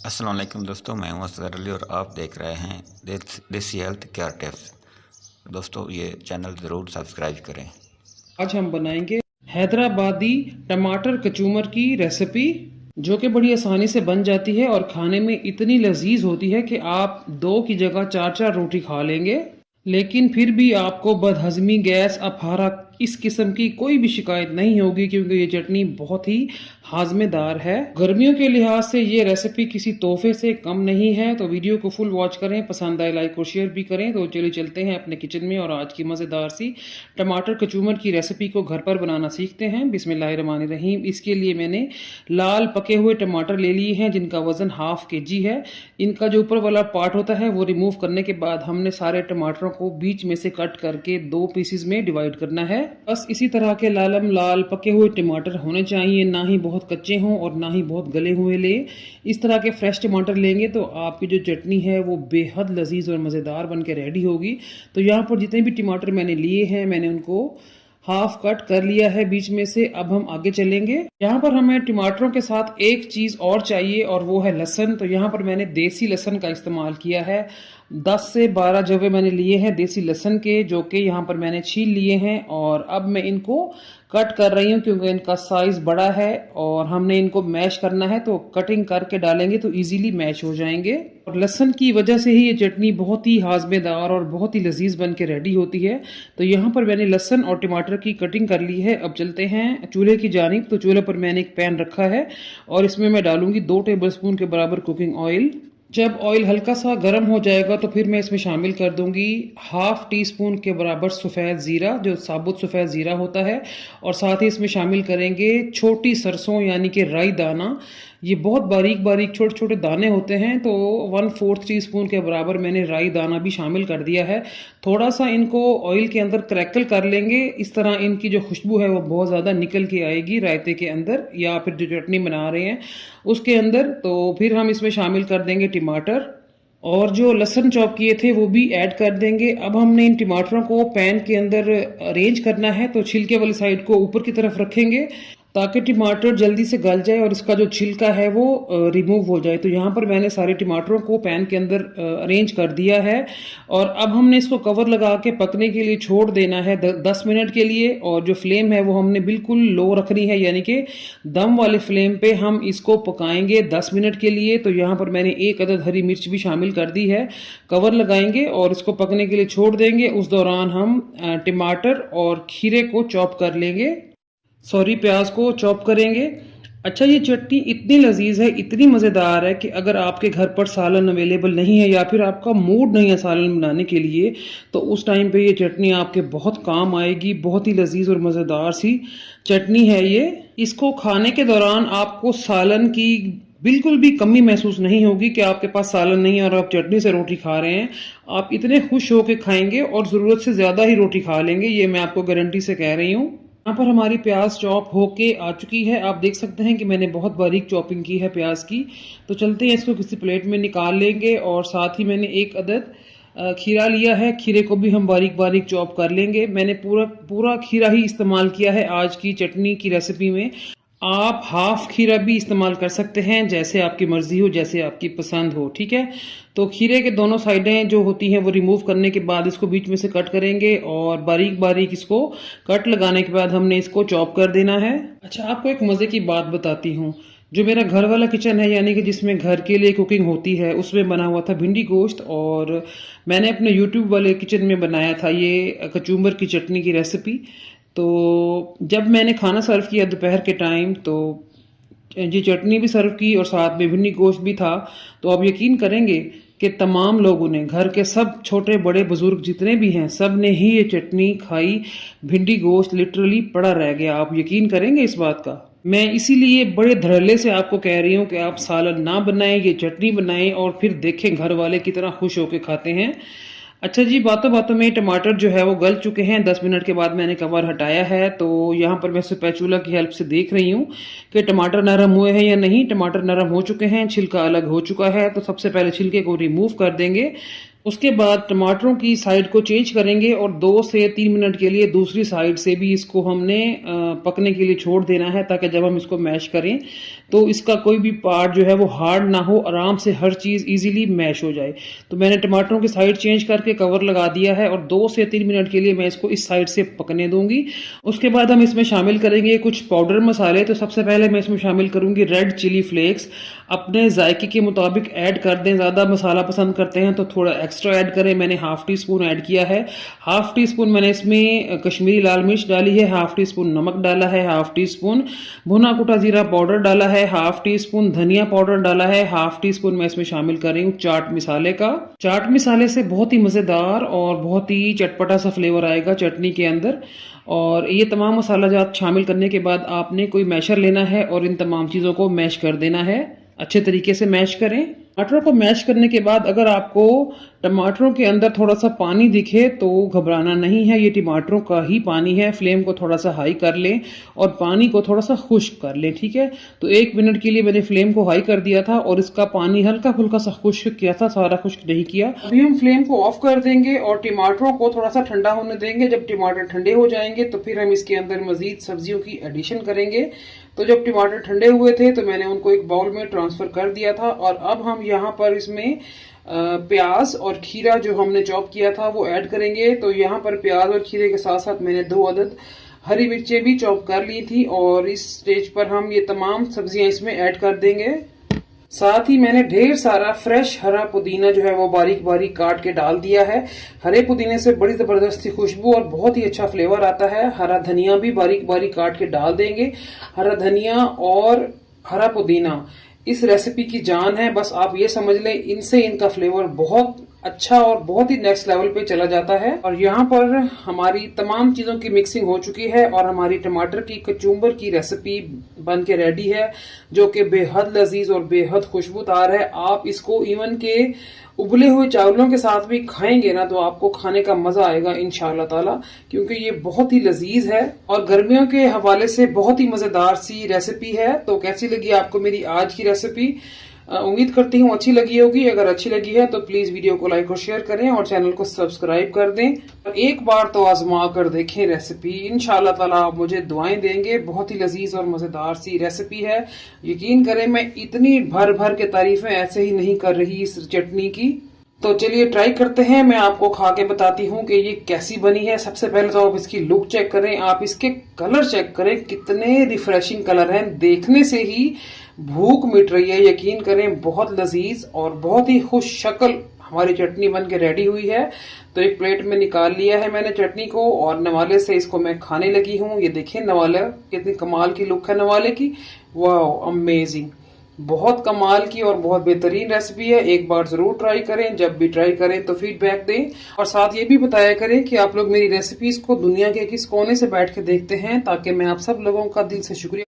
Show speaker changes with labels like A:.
A: अस्सलाम वालेकुम दोस्तों, मैं हूं असगर अली और आप देख रहे हैं देसी हेल्थ केयर टिप्स। दोस्तों ये चैनल ज़रूर सब्सक्राइब करें।
B: आज हम बनाएंगे हैदराबादी टमाटर कचूमर की रेसिपी, जो कि बड़ी आसानी से बन जाती है और खाने में इतनी लजीज होती है कि आप दो की जगह चार चार रोटी खा लेंगे। लेकिन फिर भी आपको बदहजमी, गैस, अफारा इस किस्म की कोई भी शिकायत नहीं होगी, क्योंकि ये चटनी बहुत ही हाजमेदार है। गर्मियों के लिहाज से ये रेसिपी किसी तोहफे से कम नहीं है। तो वीडियो को फुल वॉच करें, पसंद आए लाइक और शेयर भी करें। तो चलिए चलते हैं अपने किचन में और आज की मज़ेदार सी टमाटर कचूमर की रेसिपी को घर पर बनाना सीखते हैं। बिस्मिल्लाहिर्रहमानिर्रहीम। इसके लिए मैंने लाल पके हुए टमाटर ले लिए हैं, जिनका वजन हाफ केजी है। इनका जो ऊपर वाला पार्ट होता है वो रिमूव करने के बाद हमने सारे टमाटरों को बीच में से कट करके दो पीसेस में डिवाइड करना है। बस इसी तरह के लालम लाल पके हुए टमाटर होने चाहिए, ना ही बहुत कच्चे हों और ना ही बहुत गले हुए ले। इस तरह के फ्रेश टमाटर लेंगे तो आपकी जो चटनी है वो बेहद लजीज और मज़ेदार बन के रेडी होगी। तो यहाँ पर जितने भी टमाटर मैंने लिए हैं, मैंने उनको हाफ कट कर लिया है बीच में से। अब हम आगे चलेंगे। यहाँ पर हमें टमाटरों के साथ एक चीज और चाहिए और वो है लहसुन। तो यहाँ पर मैंने देसी लहसुन का इस्तेमाल किया है। 10 से 12 जवे मैंने लिए हैं देसी लहसुन के, जो कि यहाँ पर मैंने छील लिए हैं और अब मैं इनको कट कर रही हूँ, क्योंकि इनका साइज बड़ा है और हमने इनको मैश करना है। तो कटिंग करके डालेंगे तो इजीली मैश हो जाएंगे। और लहसुन की वजह से ही ये चटनी बहुत ही हाजमेदार और बहुत ही लजीज बन के रेडी होती है। तो यहाँ पर मैंने लहसुन और टमाटर की कटिंग कर ली है। अब चलते हैं चूल्हे की जानिब। तो चूल्हे पर मैंने एक पैन रखा है और इसमें मैं डालूंगी 2 टेबलस्पून के बराबर कुकिंग ऑयल। जब ऑयल हल्का सा गर्म हो जाएगा तो फिर मैं इसमें शामिल कर दूंगी हाफ टी स्पून के बराबर सफ़ेद ज़ीरा, जो साबुत सफ़ेद ज़ीरा होता है। और साथ ही इसमें शामिल करेंगे छोटी सरसों यानी कि राई दाना। ये बहुत बारीक बारीक छोटे छोटे दाने होते हैं। तो 1/4 टी स्पून के बराबर मैंने राई दाना भी शामिल कर दिया है। थोड़ा सा इनको ऑयल के अंदर क्रैकल कर लेंगे। इस तरह इनकी जो खुशबू है वो बहुत ज़्यादा निकल के आएगी रायते के अंदर या फिर जो चटनी बना रहे हैं उसके अंदर। तो फिर हम इसमें शामिल कर देंगे टमाटर और जो लहसुन चॉप किए थे वो भी ऐड कर देंगे। अब हमने इन टमाटरों को पैन के अंदर अरेंज करना है। तो छिलके वाली साइड को ऊपर की तरफ रखेंगे ताकि टमाटर जल्दी से गल जाए और इसका जो छिलका है वो रिमूव हो जाए। तो यहाँ पर मैंने सारे टमाटरों को पैन के अंदर अरेंज कर दिया है और अब हमने इसको कवर लगा के पकने के लिए छोड़ देना है 10 मिनट के लिए। और जो फ्लेम है वो हमने बिल्कुल लो रखनी है, यानी कि दम वाले फ्लेम पे हम इसको पकाएंगे 10 मिनट के लिए। तो यहाँ पर मैंने एक अदद हरी मिर्च भी शामिल कर दी है। कवर लगाएंगे और इसको पकने के लिए छोड़ देंगे। उस दौरान हम टमाटर और खीरे को चॉप कर लेंगे, प्याज को चॉप करेंगे। अच्छा, ये चटनी इतनी लजीज है, इतनी मज़ेदार है कि अगर आपके घर पर सालन अवेलेबल नहीं है या फिर आपका मूड नहीं है सालन बनाने के लिए, तो उस टाइम पे ये चटनी आपके बहुत काम आएगी। बहुत ही लजीज और मज़ेदार सी चटनी है ये। इसको खाने के दौरान आपको सालन की बिल्कुल भी कमी महसूस नहीं होगी कि आपके पास सालन नहीं है और आप चटनी से रोटी खा रहे हैं। आप इतने खुश होकर खाएंगे और ज़रूरत से ज़्यादा ही रोटी खा लेंगे, ये मैं आपको गारंटी से कह रही हूँ। यहाँ पर हमारी प्याज चॉप होके आ चुकी है। आप देख सकते हैं कि मैंने बहुत बारीक चॉपिंग की है प्याज की। तो चलते हैं, इसको किसी प्लेट में निकाल लेंगे। और साथ ही मैंने एक अदद खीरा लिया है। खीरे को भी हम बारीक बारीक चॉप कर लेंगे। मैंने पूरा पूरा खीरा ही इस्तेमाल किया है आज की चटनी की रेसिपी में। आप हाफ खीरा भी इस्तेमाल कर सकते हैं, जैसे आपकी मर्जी हो, जैसे आपकी पसंद हो, ठीक है। तो खीरे के दोनों साइडें जो होती हैं वो रिमूव करने के बाद इसको बीच में से कट करेंगे और बारीक बारीक इसको कट लगाने के बाद हमने इसको चॉप कर देना है। अच्छा, आपको एक मज़े की बात बताती हूँ। जो मेरा घर वाला किचन है, यानी कि जिसमें घर के लिए कुकिंग होती है, उसमें बना हुआ था भिंडी गोश्त और मैंने अपने यूट्यूब वाले किचन में बनाया था ये कचूम्बर की चटनी की रेसिपी। तो जब मैंने खाना सर्व किया दोपहर के टाइम, तो ये चटनी भी सर्व की और साथ में भिंडी गोश्त भी था। तो आप यकीन करेंगे कि तमाम लोगों ने, घर के सब छोटे बड़े बुजुर्ग जितने भी हैं, सब ने ही ये चटनी खाई। भिंडी गोश्त लिटरली पड़ा रह गया। आप यकीन करेंगे इस बात का। मैं इसीलिए बड़े धड़ल्ले से आपको कह रही हूँ कि आप सालन ना बनाएं, ये चटनी बनाएं और फिर देखें घर वाले कितना खुश होकर खाते हैं। अच्छा जी, बातों बातों में टमाटर जो है वो गल चुके हैं। 10 मिनट के बाद मैंने कवर हटाया है। तो यहाँ पर मैं स्पैचुला की हेल्प से देख रही हूँ कि टमाटर नरम हुए हैं या नहीं। टमाटर नरम हो चुके हैं, छिलका अलग हो चुका है। तो सबसे पहले छिलके को रिमूव कर देंगे। उसके बाद टमाटरों की साइड को चेंज करेंगे और 2 से 3 मिनट के लिए दूसरी साइड से भी इसको हमने पकने के लिए छोड़ देना है, ताकि जब हम इसको मैश करें तो इसका कोई भी पार्ट जो है वो हार्ड ना हो, आराम से हर चीज़ इजीली मैश हो जाए। तो मैंने टमाटरों की साइड चेंज करके कवर लगा दिया है और 2 से 3 मिनट के लिए मैं इसको इस साइड से पकने दूंगी। उसके बाद हम इसमें शामिल करेंगे कुछ पाउडर मसाले। तो सबसे पहले मैं इसमें शामिल करूंगी रेड चिली फ्लेक्स। अपने जायके के मुताबिक ऐड कर दें, ज़्यादा मसाला पसंद करते हैं तो थोड़ा एक्स्ट्रा ऐड करें। मैंने हाफ टी स्पून ऐड किया है। हाफ टी स्पून मैंने इसमें कश्मीरी लाल मिर्च डाली है, हाफ टी स्पून नमक डाला है, हाफ टी स्पून भुना कुटा जीरा पाउडर डाला है, हाफ टी स्पून धनिया पाउडर डाला है, हाफ टी स्पून मैं इसमें शामिल कर रही हूँ चाट मसाले का। चाट मसाले से बहुत ही मज़ेदार और बहुत ही चटपटा सा फ्लेवर आएगा चटनी के अंदर। और ये तमाम मसाला जात शामिल करने के बाद आपने कोई मैशर लेना है और इन तमाम चीज़ों को मैश कर देना है। अच्छे तरीके से मैश करें। टमाटरों को मैश करने के बाद अगर आपको टमाटरों के अंदर थोड़ा सा पानी दिखे तो घबराना नहीं है, ये टमाटरों का ही पानी है। फ्लेम को थोड़ा सा हाई कर लें और पानी को थोड़ा सा खुश्क कर लें, ठीक है। तो 1 मिनट के लिए मैंने फ्लेम को हाई कर दिया था और इसका पानी हल्का फुल्का सा खुश्क किया था, सारा खुश्क नहीं किया। अभी हम फ्लेम को ऑफ कर देंगे और टमाटरों को थोड़ा सा ठंडा होने देंगे। जब टमाटर ठंडे हो जाएंगे तो फिर हम इसके अंदर मजीद सब्जियों की एडिशन करेंगे। तो जब टमाटर ठंडे हुए थे तो मैंने उनको एक बाउल में ट्रांसफर कर दिया था और अब हम यहाँ पर इसमें प्याज और खीरा जो हमने चॉप किया था वो ऐड करेंगे। तो यहाँ पर प्याज और खीरे के साथ साथ मैंने 2 अदद हरी मिर्चें भी चॉप कर ली थी और इस स्टेज पर हम ये तमाम सब्जियां इसमें ऐड कर देंगे। साथ ही मैंने ढेर सारा फ्रेश हरा पुदीना जो है वो बारीक बारीक काट के डाल दिया है। हरे पुदीने से बड़ी जबरदस्ती खुशबू और बहुत ही अच्छा फ्लेवर आता है। हरा धनिया भी बारीक बारीक काट के डाल देंगे। हरा धनिया और हरा पुदीना इस रेसिपी की जान है। बस आप ये समझ लें, इनसे इनका फ्लेवर बहुत अच्छा और बहुत ही नेक्स्ट लेवल पे चला जाता है। और यहाँ पर हमारी तमाम चीजों की मिक्सिंग हो चुकी है और हमारी टमाटर की कचूम्बर की रेसिपी बन के रेडी है, जो कि बेहद लजीज और बेहद खुशबूदार है। आप इसको इवन के उबले हुए चावलों के साथ भी खाएंगे ना तो आपको खाने का मजा आएगा इंशाल्लाह ताला, क्योंकि ये बहुत ही लजीज है और गर्मियों के हवाले से बहुत ही मजेदार सी रेसिपी है। तो कैसी लगी आपको मेरी आज की रेसिपी? उम्मीद करती हूँ अच्छी लगी होगी। अगर अच्छी लगी है तो प्लीज वीडियो को लाइक और शेयर करें और चैनल को सब्सक्राइब कर दें। और एक बार तो आजमा कर देखें रेसिपी, इंशाल्लाह ताला आप मुझे दुआएं देंगे। बहुत ही लजीज और मजेदार सी रेसिपी है। यकीन करें मैं इतनी भर भर के तारीफें ऐसे ही नहीं कर रही इस चटनी की। तो चलिए ट्राई करते हैं। मैं आपको खा के बताती हूँ कि ये कैसी बनी है। सबसे पहले तो आप इसकी लुक चेक करें, आप इसके कलर चेक करें, कितने रिफ्रेशिंग कलर हैं। देखने से ही भूख मिट रही है। यकीन करें बहुत लजीज और बहुत ही खुश शक्ल हमारी चटनी बन के रेडी हुई है। तो एक प्लेट में निकाल लिया है मैंने चटनी को और नवाले से इसको मैं खाने लगी हूँ। ये देखें नवाला, कितनी कमाल की लुक है नवाले की। वाह अमेजिंग, बहुत कमाल की और बहुत बेहतरीन रेसिपी है। एक बार जरूर ट्राई करें। जब भी ट्राई करें तो फीडबैक दें और साथ ये भी बताया करें कि आप लोग मेरी रेसिपीज को दुनिया के किस कोने से बैठ के देखते हैं, ताकि मैं आप सब लोगों का दिल से शुक्रिया